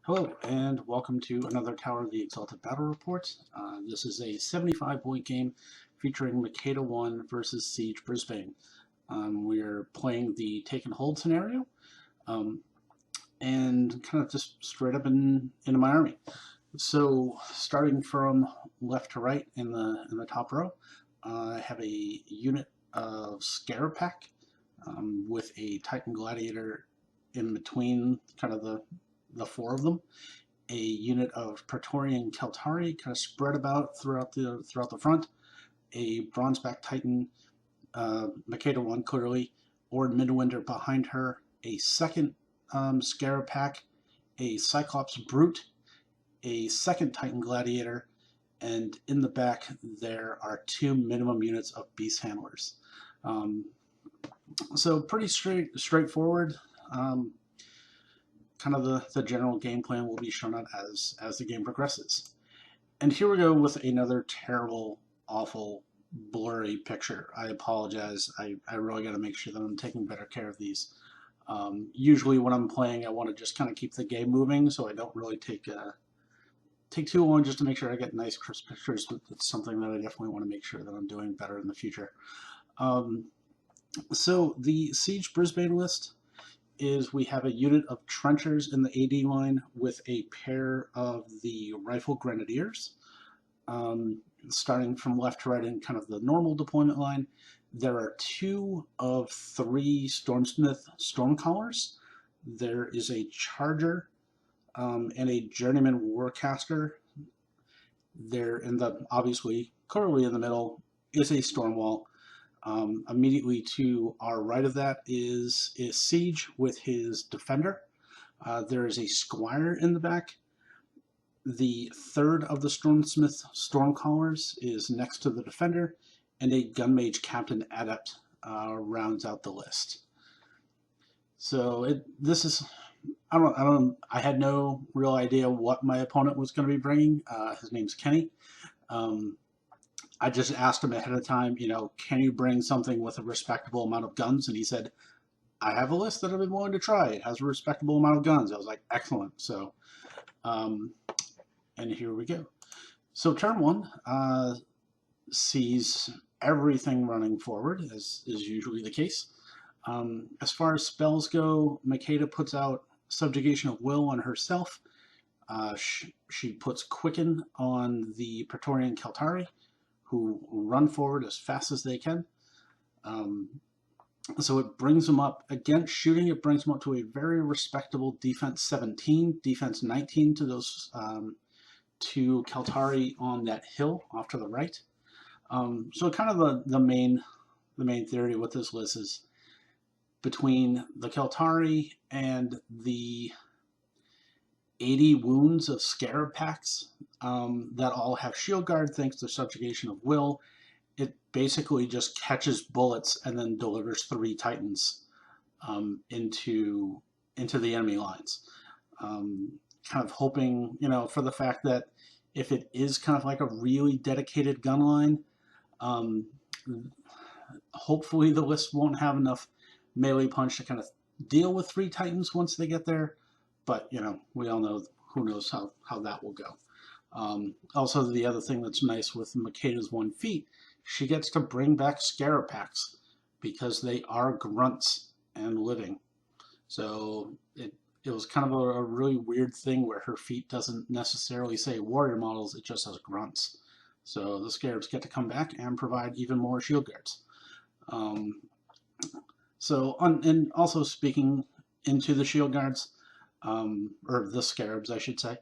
Hello, and welcome to another Tower of the Exalted Battle Report. This is a 75-point game featuring Makeda1 versus Siege Brisbane. We're playing the take and hold scenario, and kind of just straight up into my army. So, starting from left to right in the top row, I have a unit of Scarab Pack with a Titan Gladiator in between, kind of the four of them. A unit of Praetorian Keltari kind of spread about throughout the front. A Bronzeback Titan, Makeda1 clearly, or Midwinter behind her. A second Scarab Pack, a Cyclops Brute, a second Titan Gladiator, and in the back there are two minimum units of Beast Handlers. So pretty straightforward. Kind of the general game plan will be shown out as the game progresses. And here we go with another terrible, awful, blurry picture. I apologize. I really got to make sure that I'm taking better care of these. Usually when I'm playing, I want to just kind of keep the game moving, so I don't really take too long just to make sure I get nice, crisp pictures. But it's something that I definitely want to make sure that I'm doing better in the future. So the Siege Brisbane list is we have a unit of trenchers in the AD line with a pair of the Rifle Grenadiers. Starting from left to right in kind of the normal deployment line, there are two of three Stormsmith Stormcallers. There is a Charger and a Journeyman Warcaster. There in the, obviously, clearly in the middle is a Stormwall. Immediately to our right of that is Siege with his Defender. There is a Squire in the back. The third of the Stormsmith Stormcallers is next to the Defender, and a Gunmage Captain Adept rounds out the list. So this is, I had no real idea what my opponent was going to be bringing. His name's Kenny. I just asked him ahead of time, can you bring something with a respectable amount of guns? And he said, I have a list that I've been willing to try. It has a respectable amount of guns. I was like, excellent. So, and here we go. So turn one sees everything running forward, as is usually the case. As far as spells go, Makeda puts out Subjugation of Will on herself. She puts Quicken on the Praetorian Keltari, who run forward as fast as they can. So it brings them up, against shooting, it brings them up to a very respectable defense 17, defense 19 to those two Keltari on that hill off to the right. So kind of the main theory with this list is between the Keltari and the 80 wounds of Scarab Packs that all have Shield Guard thanks to Subjugation of Will. It basically just catches bullets and then delivers 3 Titans into the enemy lines. Kind of hoping, for the fact that if it is kind of like a really dedicated gun line, hopefully the list won't have enough melee punch to kind of deal with 3 Titans once they get there. But, we all know, who knows how that will go. Also, the other thing that's nice with Makeda's 1 feat, she gets to bring back Scarab Packs because they are grunts and living. So it was kind of a really weird thing where her feat doesn't necessarily say warrior models, it just says grunts. So the Scarabs get to come back and provide even more shield guards. And also speaking into the shield guards, or the Scarabs, I should say,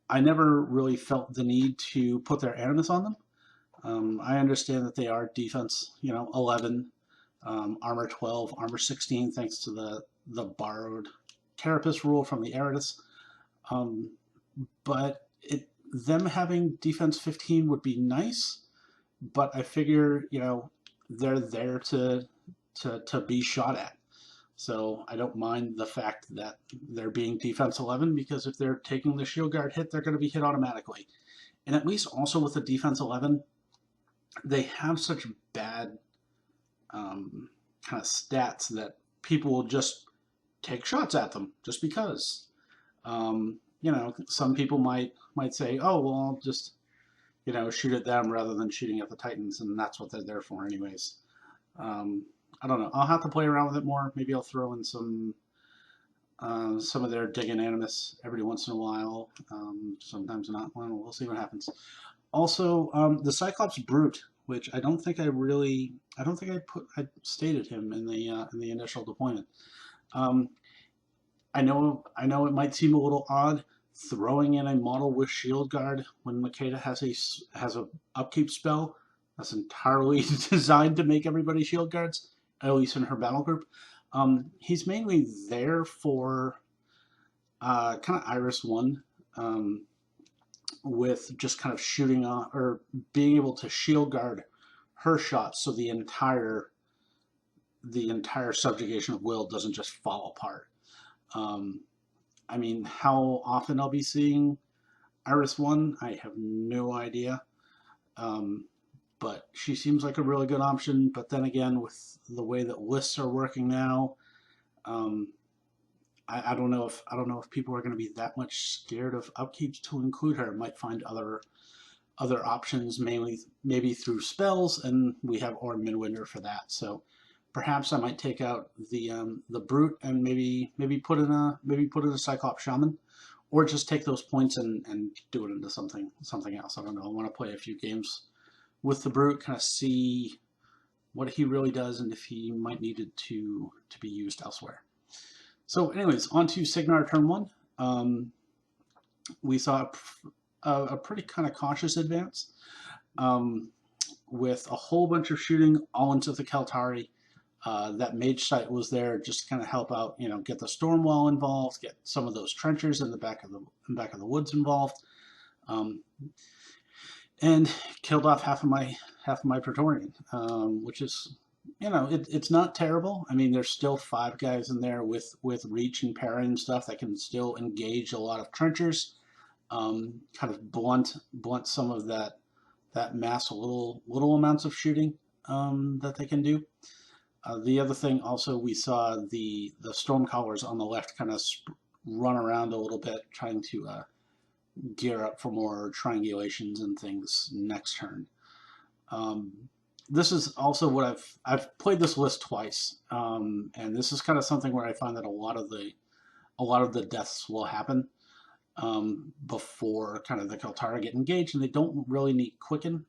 I never really felt the need to put their animus on them. I understand that they are defense, 11, armor 12, armor 16, thanks to the borrowed Carapace rule from the Eritis. But them having defense 15 would be nice, but I figure, they're there to be shot at. So I don't mind the fact that they're being defense 11, because if they're taking the shield guard hit, they're going to be hit automatically. And at least also with the defense 11, they have such bad kind of stats that people will just take shots at them just because. You know, some people might say, oh, well, I'll just, you know, shoot at them rather than shooting at the Titans, and that's what they're there for anyways. Um, I don't know. I'll have to play around with it more. Maybe I'll throw in some of their digging animus every once in a while. Sometimes not. Well, we'll see what happens. Also, the Cyclops Brute, which I don't think I stated him in the initial deployment. Um, I know it might seem a little odd throwing in a model with Shield Guard when Makeda has a upkeep spell that's entirely designed to make everybody Shield Guards, at least in her battle group. He's mainly there for kind of Iris 1, with just kind of shooting on or being able to Shield Guard her shots so the entire subjugation of will doesn't just fall apart. Um, I mean, how often I'll be seeing Iris 1, I have no idea. Um, but she seems like a really good option. But then again, with the way that lists are working now, um, I don't know if people are going to be that much scared of upkeeps to include her. Might find other options, mainly maybe through spells, and we have Orm Midwinter for that. So perhaps I might take out the brute and maybe put in a Cyclops Shaman, or just take those points and do it into something else. I don't know. I want to play a few games with the brute, kind of see what he really does and if he might need it to be used elsewhere. So, anyways, on to Signar turn 1. We saw a pretty kind of cautious advance, with a whole bunch of shooting all into the Keltari. That mage site was there just to kind of help out, you know, get the storm wall involved, get some of those trenchers in the back of the woods involved, and killed off half of my Praetorian, which is, you know, it's not terrible. I mean, there's still 5 guys in there with reach and parry and stuff that can still engage a lot of trenchers, kind of blunt some of that mass little amounts of shooting that they can do. The other thing also, we saw the Stormcallers on the left kind of run around a little bit, trying to gear up for more triangulations and things next turn. This is also what I've played this list twice, and this is kind of something where I find that a lot of the deaths will happen before kind of the Keltara get engaged, and they don't really need Quicken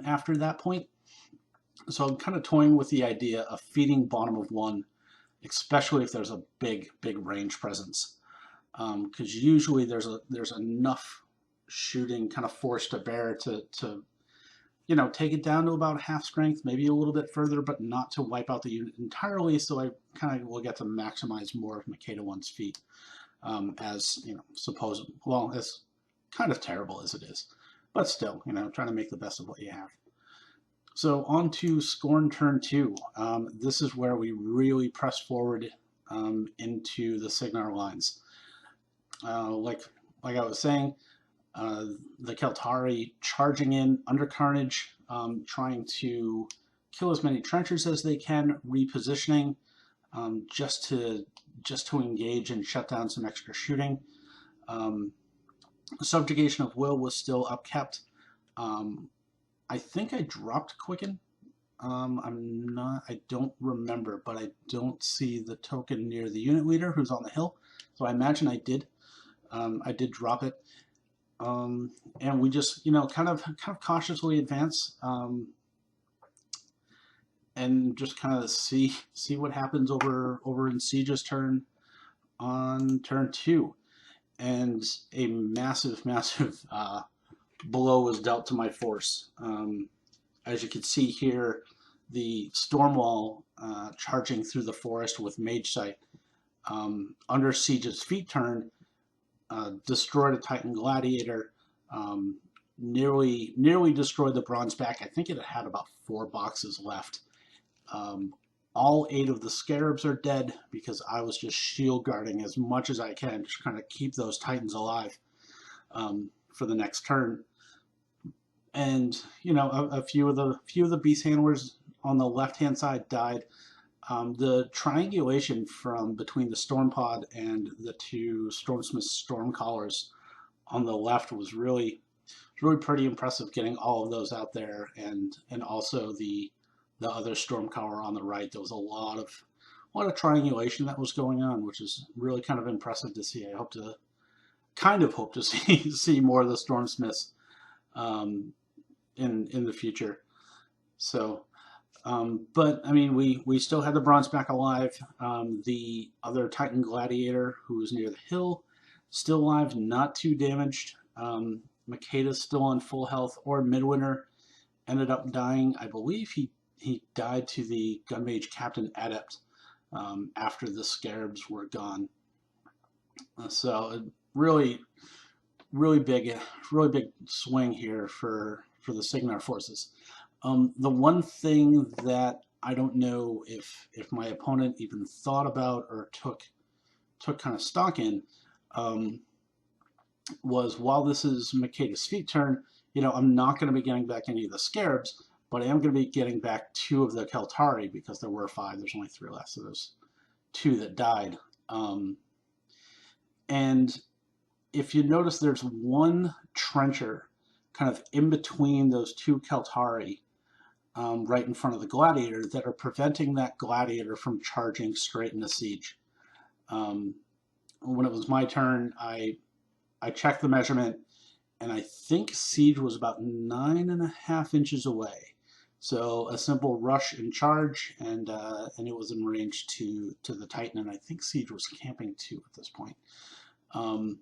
after that point. So I'm kind of toying with the idea of feeding bottom of 1, especially if there's a big range presence, because usually there's enough shooting kind of force to bear to you know, take it down to about half strength, maybe a little bit further, but not to wipe out the unit entirely. So I kind of will get to maximize more of Makeda1's feat, as, you know, well, as kind of terrible as it is, but still, you know, trying to make the best of what you have. So on to Scorn turn 2. This is where we really press forward into the Signar lines. Like I was saying, the Keltari charging in under Carnage, trying to kill as many trenchers as they can, repositioning just to engage and shut down some extra shooting. Subjugation of Will was still upkept. I think I dropped Quicken. I don't remember, but I don't see the token near the unit leader who's on the hill. So I imagine I did. I did drop it. And we just, you know, kind of cautiously advance, and just kind of see what happens over in Siege's turn on turn 2. And a massive blow was dealt to my force. As you can see here, the Stormwall charging through the forest with Mage Sight, under Siege's feet turn, destroyed a Titan Gladiator, nearly destroyed the Bronze Back. I think it had about 4 boxes left. All 8 of the Scarabs are dead because I was just shield guarding as much as I can, just kind of keep those Titans alive for the next turn. And, you know, a few of the beast handlers on the left hand side died. The triangulation from between the storm pod and the two Stormsmith storm collars on the left was really pretty impressive, getting all of those out there, and also the other storm collar on the right. There was a lot of triangulation that was going on, which is really kind of impressive to see. I hope to see more of the Stormsmiths um, in the future. So, but I mean, we still had the bronze back alive. The other Titan Gladiator, who was near the hill, still alive, not too damaged. Makeda's still on full health. Or Midwinter ended up dying. I believe he died to the Gunmage Captain Adept after the Scarabs were gone. So really, really big swing here for the Signar forces. The one thing that I don't know if my opponent even thought about or took kind of stock in was, while this is Makeda's feet turn, I'm not going to be getting back any of the Scarabs, but I am going to be getting back 2 of the Keltari because there were 5. There's only 3 left, so there's 2 that died. And if you notice, there's one trencher kind of in between those 2 Keltari, right in front of the Gladiator, that are preventing that Gladiator from charging straight into Siege. When it was my turn, I checked the measurement, and I think Siege was about 9.5 inches away. So a simple rush and charge, and it was in range to the Titan, and I think Siege was camping too at this point. I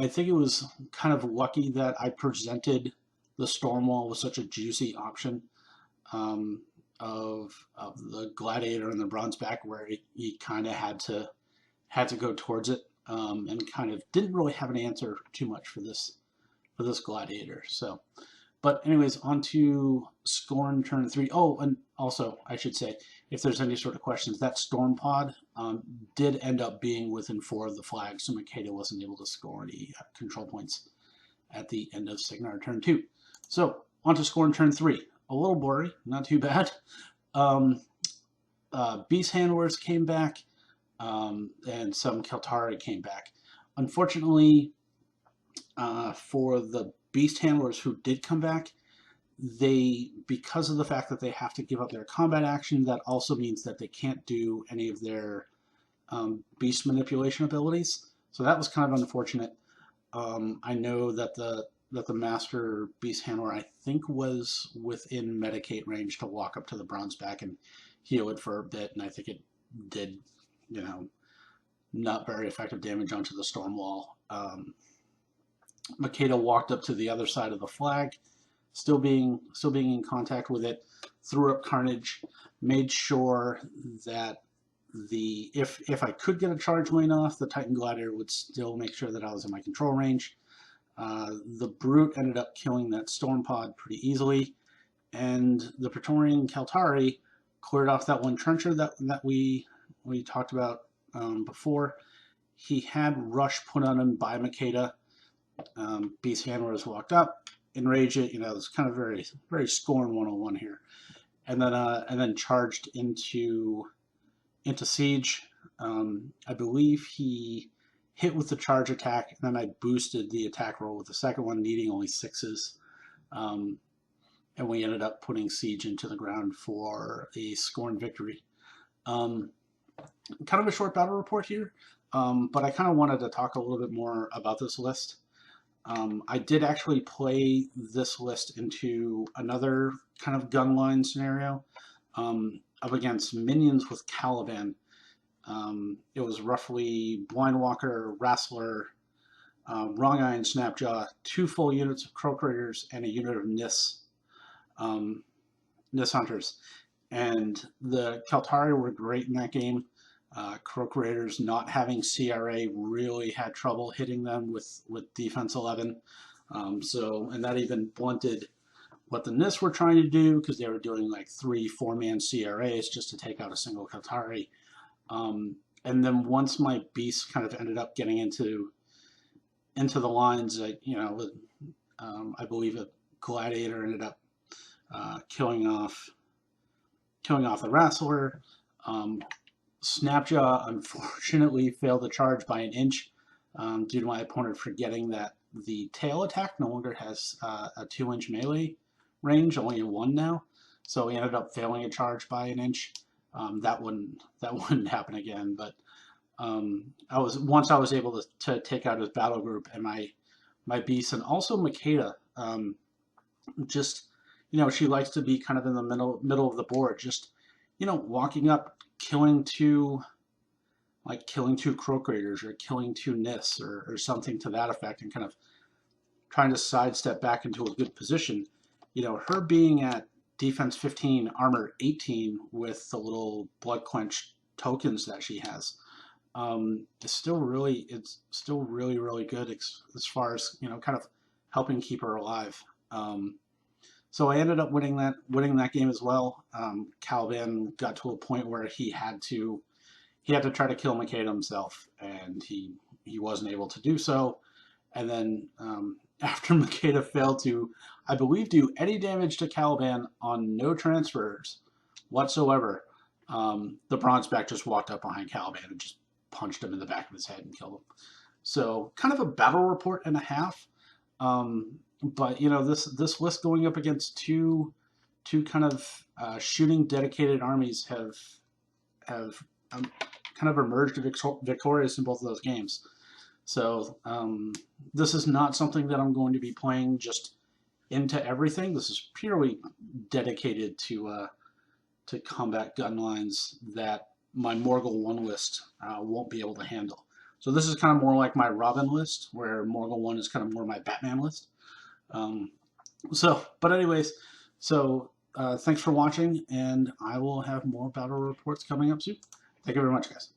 think it was kind of lucky that I presented the Stormwall with such a juicy option of the Gladiator and the Bronze back, where he kind of had to go towards it, and kind of didn't really have an answer too much for this Gladiator. So, but anyways, on to Scorn turn 3. Oh, and also I should say, if there's any sort of questions, that Storm Pod did end up being within 4 of the flags, so Makeda wasn't able to score any control points at the end of Signar turn 2. So, on to Scorn turn 3. A little blurry, not too bad. Beast Handlers came back, and some Keltari came back. Unfortunately, for the Beast Handlers who did come back, because of the fact that they have to give up their combat action, that also means that they can't do any of their beast manipulation abilities. So that was kind of unfortunate. I know that the Master Beast Handler, I think, was within Medicate range to walk up to the Bronze back and heal it for a bit, and I think it did, not very effective damage onto the Storm Wall. Makeda walked up to the other side of the flag, still being in contact with it, threw up Carnage, made sure that if I could get a charge lane off, the Titan Gladiator would still make sure that I was in my control range. The Brute ended up killing that Storm Pod pretty easily, and the Praetorian Keltari cleared off that one trencher that we talked about before. He had Rush put on him by Makeda. Beast Handlers walked up, enraged it. It's kind of very, very Scorn 101 here, and then charged into Siege. I believe he hit with the charge attack, and then I boosted the attack roll with the second one, needing only 6s. And we ended up putting Siege into the ground for a Scorn victory. Kind of a short battle report here, but I kind of wanted to talk a little bit more about this list. I did actually play this list into another kind of gunline scenario, up against minions with Calaban. It was roughly Blindwalker, Wrestler, Wrong Eye, and Snapjaw, 2 full units of Croak Raiders, and a unit of Nis Hunters. And the Keltari were great in that game. Croak Raiders, not having CRA, really had trouble hitting them with defense 11. And that even blunted what the Nis were trying to do, because they were doing like 3-4-man CRAs just to take out a single Keltari. And then once my beast kind of ended up getting into the lines, I believe a Gladiator ended up killing off killing off the Wrestler. Snapjaw unfortunately failed to charge by an inch due to my opponent forgetting that the tail attack no longer has a 2-inch melee range, only a 1 now. So he ended up failing a charge by an inch. That wouldn't happen again. But I was able to take out his battle group and my beast, and also Makeda. Just she likes to be kind of in the middle of the board. Just walking up, killing two Croak Raiders or killing two Niths or something to that effect, and kind of trying to sidestep back into a good position. Her being at defense 15, armor 18 with the little blood quench tokens that she has, it's still really good as far as kind of helping keep her alive. So I ended up winning that game as well. Calaban got to a point where he had to try to kill Makeda himself, and he wasn't able to do so. And then after Makeda failed to, I believe, do any damage to Calaban on no transfers whatsoever, the Bronzeback just walked up behind Calaban and just punched him in the back of his head and killed him. So kind of a battle report and a half. But this list going up against two kind of shooting dedicated armies have kind of emerged victorious in both of those games. So this is not something that I'm going to be playing just into everything. This is purely dedicated to combat gun lines that my Morgul 1 list won't be able to handle. So this is kind of more like my Robin list, where Morgul 1 is kind of more my Batman list. But anyways, thanks for watching, and I will have more battle reports coming up soon. Thank you very much, guys.